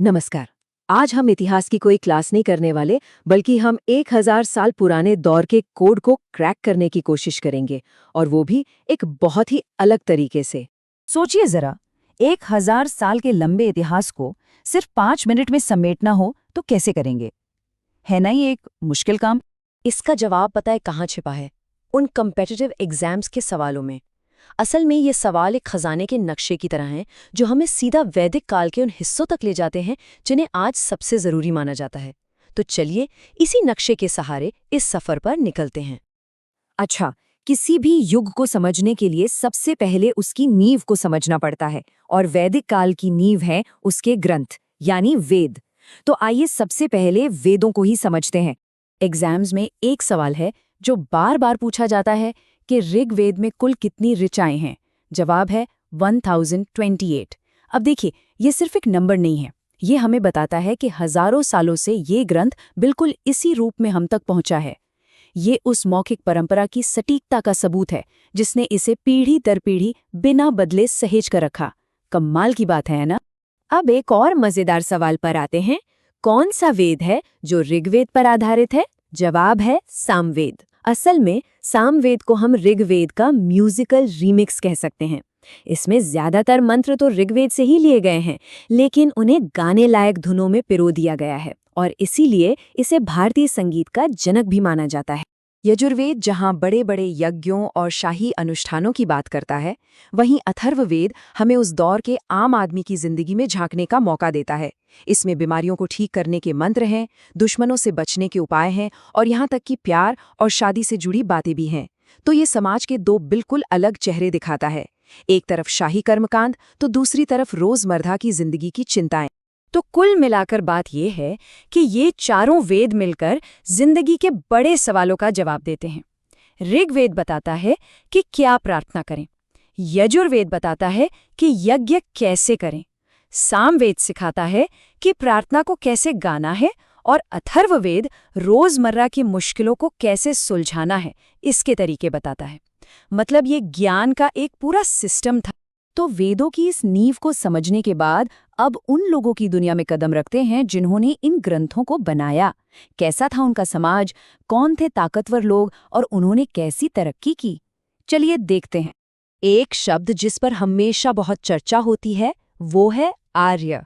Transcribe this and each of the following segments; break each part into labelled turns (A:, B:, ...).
A: नमस्कार। आज हम इतिहास की कोई क्लास नहीं करने वाले, बल्कि हम 1000 साल पुराने दौर के कोड को क्रैक करने की कोशिश करेंगे, और वो भी एक बहुत ही अलग तरीके से।
B: सोचिए जरा, 1000 साल के लंबे इतिहास को सिर्फ 5 मिनट में समेटना हो तो कैसे करेंगे? है ना ये एक मुश्किल काम?
A: इसका जवाब पता है कहाँ छिपा है? उन कम्पिटिटिव एग्जाम्स के सवालों में। असल में ये सवाल एक खजाने के नक्शे की तरह हैं, जो हमें सीधा वैदिक काल के उन हिस्सों तक ले जाते हैं जिन्हें आज सबसे जरूरी माना जाता है। तो चलिए इसी नक्शे के सहारे इस सफर पर निकलते हैं। अच्छा, किसी भी युग को समझने के लिए सबसे पहले उसकी नींव को समझना पड़ता है, और वैदिक काल की नींव है उसके ग्रंथ, यानी वेद। तो आइए सबसे पहले वेदों को ही समझते हैं। एग्जाम्स में एक सवाल है जो बार बार पूछा जाता है कि ऋग्वेद में कुल कितनी ऋचाएं हैं। जवाब है 1028। अब देखिए, ये सिर्फ एक नंबर नहीं है, ये हमें बताता है कि हजारों सालों से ये ग्रंथ बिल्कुल इसी रूप में हम तक पहुंचा है। ये उस मौखिक परंपरा की सटीकता का सबूत है जिसने इसे पीढ़ी दर पीढ़ी बिना बदले सहेज कर रखा। कमाल की बात है ना? अब एक और मजेदार सवाल पर आते हैं। कौन सा वेद है जो ऋग्वेद पर आधारित है? जवाब है सामवेद। असल में सामवेद को हम ऋग्वेद का म्यूजिकल रीमिक्स कह सकते हैं। इसमें ज्यादातर मंत्र तो ऋग्वेद से ही लिए गए हैं, लेकिन उन्हें गाने लायक धुनों में पिरो दिया गया है, और इसीलिए इसे भारतीय संगीत का जनक भी माना जाता है। यजुर्वेद जहाँ बड़े बड़े यज्ञों और शाही अनुष्ठानों की बात करता है, वहीं अथर्ववेद हमें उस दौर के आम आदमी की जिंदगी में झांकने का मौका देता है। इसमें बीमारियों को ठीक करने के मंत्र हैं, दुश्मनों से बचने के उपाय हैं, और यहाँ तक कि प्यार और शादी से जुड़ी बातें भी हैं। तो ये समाज के दो बिल्कुल अलग चेहरे दिखाता है। एक तरफ शाही कर्मकांड, तो दूसरी तरफ रोजमर्रा की जिंदगी की चिंताएं। तो कुल मिलाकर बात यह है कि ये चारों वेद मिलकर जिंदगी के बड़े सवालों का जवाब देते हैं। ऋग्वेद बताता है कि क्या प्रार्थना करें, यजुर्वेद बताता है कि यज्ञ कैसे करें, सामवेद सिखाता है कि प्रार्थना को कैसे गाना है, और अथर्ववेद रोजमर्रा की मुश्किलों को कैसे सुलझाना है, इसके तरीके बताता है। मतलब ये ज्ञान का एक पूरा सिस्टम था। तो वेदों की इस नींव को समझने के बाद अब उन लोगों की दुनिया में कदम रखते हैं जिन्होंने इन ग्रंथों को बनाया। कैसा था उनका समाज, कौन थे ताकतवर लोग, और उन्होंने कैसी तरक्की की? चलिए देखते हैं। एक शब्द जिस पर हमेशा बहुत चर्चा होती है वो है आर्य।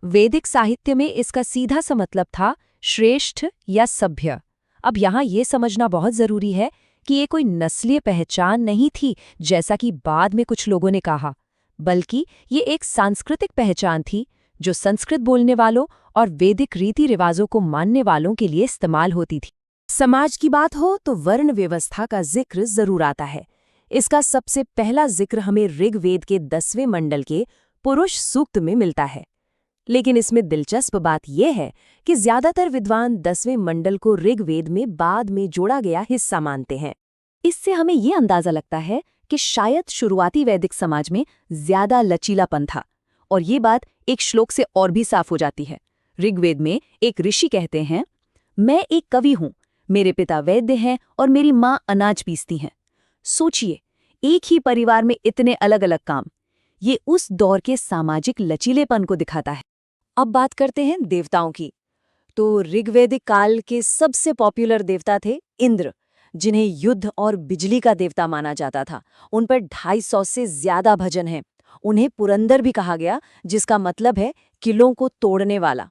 A: वैदिक साहित्य में इसका सीधा सा मतलब था श्रेष्ठ या सभ्य। अब यहाँ ये समझना बहुत जरूरी है कि ये कोई नस्लीय पहचान नहीं थी जैसा कि बाद में कुछ लोगों ने कहा, बल्कि ये एक सांस्कृतिक पहचान थी जो संस्कृत बोलने वालों और वैदिक रीति रिवाजों को मानने वालों के लिए इस्तेमाल होती थी। समाज की बात हो तो वर्ण व्यवस्था का जिक्र जरूर आता है। इसका सबसे पहला जिक्र हमें ऋग्वेद के 10वें मंडल के पुरुष सूक्त में मिलता है। लेकिन इसमें दिलचस्प बात यह है कि ज्यादातर विद्वान 10वें मंडल को ऋग्वेद में बाद में जोड़ा गया हिस्सा मानते हैं। इससे हमें ये अंदाजा लगता है कि शायद शुरुआती वैदिक समाज में ज्यादा लचीलापन था। और ये बात एक श्लोक से और भी साफ हो जाती है। ऋग्वेद में एक ऋषि कहते हैं, मैं एक कवि हूं, मेरे पिता वैद्य हैं और मेरी माँ अनाज पीसती हैं। सोचिए, एक ही परिवार में इतने अलग अलग काम। ये उस दौर के सामाजिक लचीलेपन को दिखाता है। अब बात करते हैं देवताओं की। तो ऋग्वैदिक काल के सबसे पॉपुलर देवता थे इंद्र, जिन्हें युद्ध और बिजली का देवता माना जाता था। उन पर 250 से ज्यादा भजन हैं। उन्हें पुरंदर भी कहा गया, जिसका मतलब है किलों को तोड़ने वाला।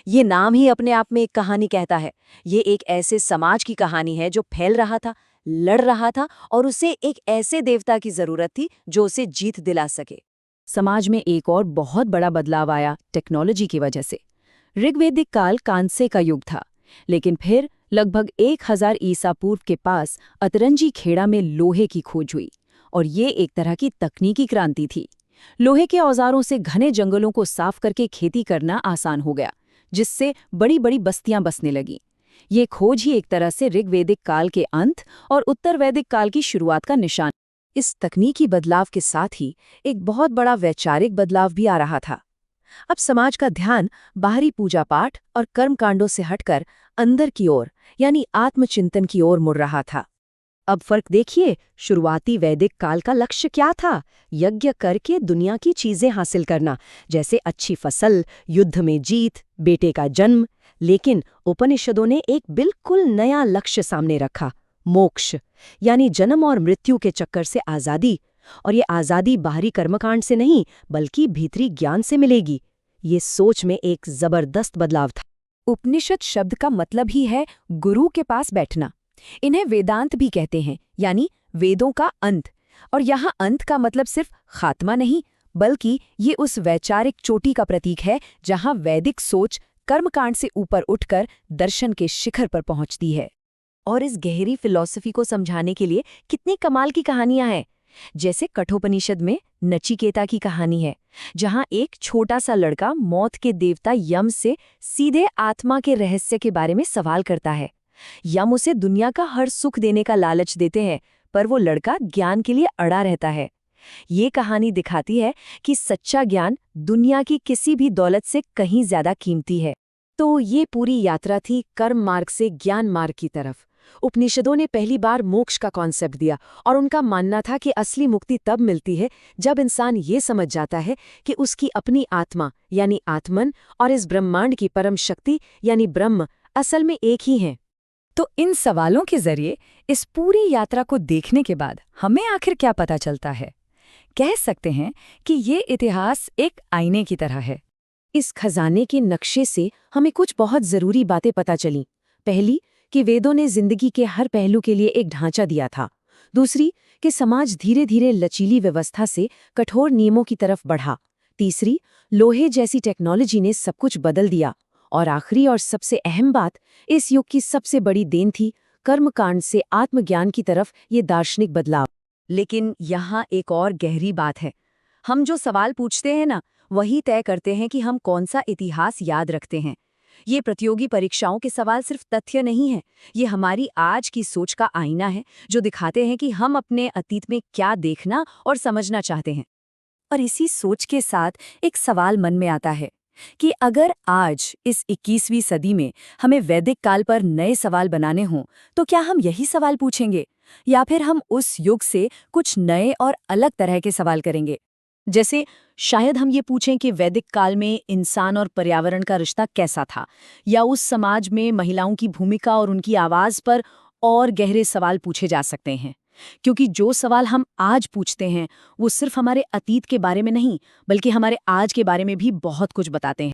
A: ये नाम ही अपने आप में एक कहानी कहता है। ये एक ऐसे समाज की कहानी है जो फैल रहा था, लड़ रहा था, और उसे एक ऐसे देवता की जरूरत थी जो उसे जीत दिला सके। समाज में एक और बहुत बड़ा बदलाव आया टेक्नोलॉजी की वजह से। ऋग्वैदिक काल कांसे का युग था, लेकिन फिर लगभग 1000 ईसा पूर्व के पास अतरंजी खेड़ा में लोहे की खोज हुई, और ये एक तरह की तकनीकी क्रांति थी। लोहे के औजारों से घने जंगलों को साफ करके खेती करना आसान हो गया, जिससे बड़ी बड़ी बस्तियां बसने लगीं। ये खोज ही एक तरह से ऋग्वैदिक काल के अंत और उत्तर वैदिक काल की शुरुआत का निशान। इस तकनीकी बदलाव के साथ ही एक बहुत बड़ा वैचारिक बदलाव भी आ रहा था। अब समाज का ध्यान बाहरी पूजा पाठ और कर्मकांडों से हटकर अंदर की ओर, यानी आत्मचिंतन की ओर मुड़ रहा था। अब फर्क देखिए, शुरुआती वैदिक काल का लक्ष्य क्या था? यज्ञ करके दुनिया की चीजें हासिल करना, जैसे अच्छी फसल, युद्ध में जीत, बेटे का जन्म। लेकिन उपनिषदों ने एक बिल्कुल नया लक्ष्य सामने रखा, मोक्ष, यानी जन्म और मृत्यु के चक्कर से आजादी। और ये आजादी बाहरी कर्मकांड से नहीं, बल्कि भीतरी ज्ञान से मिलेगी। ये सोच में एक जबरदस्त बदलाव था।
B: उपनिषद शब्द का मतलब ही है गुरु के पास बैठना। इन्हें वेदांत भी कहते हैं, यानी वेदों का अंत। और यहाँ अंत का मतलब सिर्फ खात्मा नहीं, बल्कि ये उस वैचारिक चोटी का प्रतीक है जहाँ वैदिक सोच कर्मकांड से ऊपर उठकर दर्शन के शिखर पर पहुंचती है।
A: और इस गहरी फिलॉसफी को समझाने के लिए कितनी कमाल की कहानियां हैं। जैसे कठोपनिषद में नचिकेता की कहानी है, जहां एक छोटा सा लड़का मौत के देवता यम से सीधे आत्मा के रहस्य के बारे में सवाल करता है। यम उसे दुनिया का हर सुख देने का लालच देते हैं, पर वो लड़का ज्ञान के लिए अड़ा रहता है। ये कहानी दिखाती है कि सच्चा ज्ञान दुनिया की किसी भी दौलत से कहीं ज्यादा कीमती है। तो ये पूरी यात्रा थी कर्म मार्ग से ज्ञान मार्ग की तरफ। उपनिषदों ने पहली बार मोक्ष का कॉन्सेप्ट दिया, और उनका मानना था कि असली मुक्ति तब मिलती है जब इंसान ये समझ जाता है कि उसकी अपनी आत्मा यानी आत्मन और इस ब्रह्मांड की परम शक्ति यानी ब्रह्म असल में एक ही हैं।
B: तो इन सवालों के जरिए इस पूरी यात्रा को देखने के बाद हमें आखिर क्या पता चलता है? कह सकते हैं कि ये इतिहास एक आईने की तरह है।
A: इस खजाने के नक्शे से हमें कुछ बहुत जरूरी बातें पता चली। पहली, कि वेदों ने जिंदगी के हर पहलू के लिए एक ढांचा दिया था। दूसरी, कि समाज धीरे धीरे लचीली व्यवस्था से कठोर नियमों की तरफ बढ़ा। तीसरी, लोहे जैसी टेक्नोलॉजी ने सब कुछ बदल दिया। और आखिरी और सबसे अहम बात, इस युग की सबसे बड़ी देन थी कर्मकांड से आत्मज्ञान की तरफ ये दार्शनिक बदलाव। लेकिन यहाँ एक और गहरी बात है। हम जो सवाल पूछते हैं ना, वही तय करते हैं कि हम कौन सा इतिहास याद रखते हैं। ये प्रतियोगी परीक्षाओं के सवाल सिर्फ तथ्य नहीं है, ये हमारी आज की सोच का आईना है, जो दिखाते हैं कि हम अपने अतीत में क्या देखना और समझना चाहते हैं।
B: और इसी सोच के साथ एक सवाल मन में आता है कि अगर आज इस 21वीं सदी में हमें वैदिक काल पर नए सवाल बनाने हों, तो क्या हम यही सवाल पूछेंगे, या फिर हम उस युग से कुछ नए और अलग तरह के सवाल करेंगे?
A: जैसे शायद हम ये पूछें कि वैदिक काल में इंसान और पर्यावरण का रिश्ता कैसा था, या उस समाज में महिलाओं की भूमिका और उनकी आवाज पर और गहरे सवाल पूछे जा सकते हैं। क्योंकि जो सवाल हम आज पूछते हैं वो सिर्फ हमारे अतीत के बारे में नहीं, बल्कि हमारे आज के बारे में भी बहुत कुछ बताते हैं।